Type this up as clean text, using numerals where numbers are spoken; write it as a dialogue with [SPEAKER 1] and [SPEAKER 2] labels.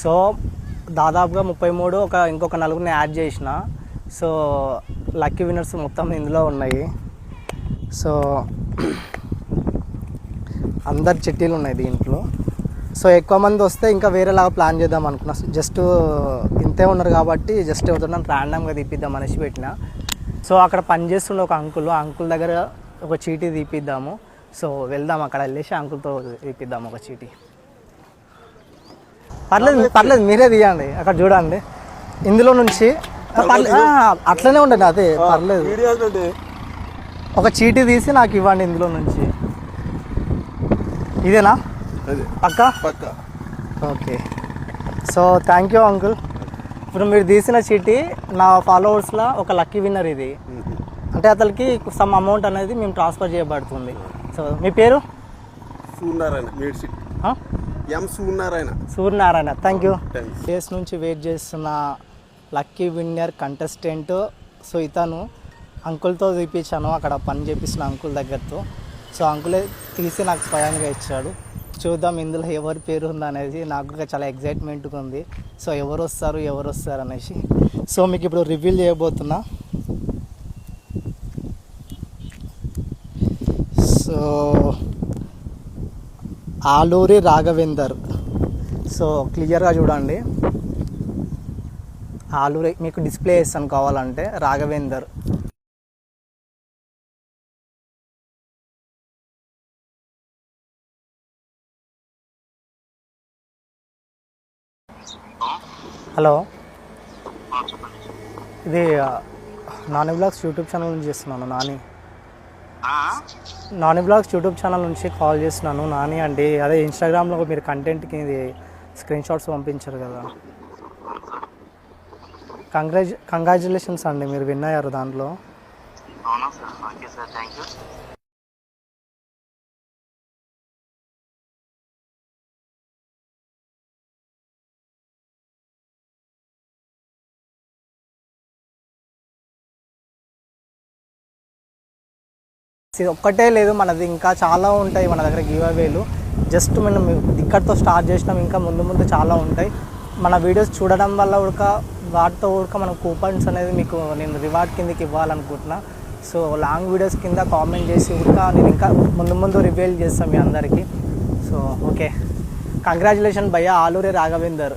[SPEAKER 1] So దాదాపుగా 33 ఇంకొక నలుగురిని యాడ్ చేసిన. సో లక్కీ విన్నర్స్ మొత్తం ఇందులో ఉన్నాయి. సో అందరి చిట్టీలు ఉన్నాయి దీంట్లో. సో ఎక్కువ మంది వస్తే ఇంకా వేరేలాగా ప్లాన్ చేద్దాం అనుకున్నా. జస్ట్ ఇంతే ఉన్నారు కాబట్టి జస్ట్ ఎవరితో ర్యాండమ్గా తీపిద్దాం అనేసి పెట్టిన. సో అక్కడ పనిచేస్తుండే ఒక అంకుల్ దగ్గర ఒక చీటీ తీపిద్దాము. సో వెళ్దాం, అక్కడ వెళ్ళేసి అంకుల్తో తీపిద్దాం ఒక చీటీ. పర్లేదు మీరే తీయండి, అక్కడ చూడండి. ఇందులో నుంచి అట్లనే ఉండండి, అదే పర్లేదు. ఒక చీటీ తీసి నాకు ఇవ్వండి ఇందులో నుంచి. ఇదేనా పక్కా? Okay. So thank you uncle. ఇప్పుడు మీరు తీసిన చీటీ నా ఫాలోవర్స్లో ఒక లక్కీ విన్నర్ ఇది. అంటే అతనికి సమ్ అమౌంట్ అనేది మేము ట్రాన్స్ఫర్ చేయబడుతుంది. సో మీ పేరు? సూర్యనారాయణ. Thank you. కేస్ నుంచి వెయిట్ చేస్తున్న లక్కీ విన్నర్ కంటెస్టెంట్. సో ఇతను అంకుల్తో తీపించాను, అక్కడ పని చేపిస్తున్న అంకుల్ దగ్గరతో. సో అంకులే తీసి నాకు స్వయంగా ఇచ్చాడు. చూద్దాం ఇందులో ఎవరి పేరు ఉంది అనేది. నాకు చాలా ఎగ్జైట్మెంట్గా ఉంది. సో ఎవరు వస్తారు అనేసి. సో మీకు ఇప్పుడు రివీల్ చేయబోతున్నా. సో ఆలూరి రాఘవేందర్. సో క్లియర్గా చూడండి, ఆలూరి మీకు డిస్ప్లే చేస్తాను కావాలంటే. రాఘవేందర్. హలో, ఇది నాని బ్లాగ్స్ యూట్యూబ్ ఛానల్ నుంచి చేస్తున్నాను. నాని బ్లాగ్స్ యూట్యూబ్ ఛానల్ నుంచి కాల్ చేస్తున్నాను. నాని అండి, అదే ఇన్స్టాగ్రామ్లో మీరు కంటెంట్కి ఇది స్క్రీన్ షాట్స్ పంపించారు కదా. కంగ్రాచులేషన్స్ అండి, మీరు విన్ అయ్యారు దాంట్లో. ఇది ఒక్కటే లేదు, మనది ఇంకా చాలా ఉంటాయి మన దగ్గర గివ్ అవేలు. జస్ట్ మనం ఇక్కడితో స్టార్ట్ చేసినాం, ఇంకా ముందు చాలా ఉంటాయి. మన వీడియోస్ చూడడం వల్ల వాటితో మనం కూపన్స్ అనేది మీకు నేను రివార్డ్ కిందకి ఇవ్వాలనుకుంటున్నా. సో లాంగ్ వీడియోస్ కింద కామెంట్ చేసి నేను ఇంకా ముందు రివీల్ చేస్తాను మీ అందరికీ. సో ఓకే, కంగ్రాచులేషన్ భయ్యా, ఆలూరి రాఘవేందర్.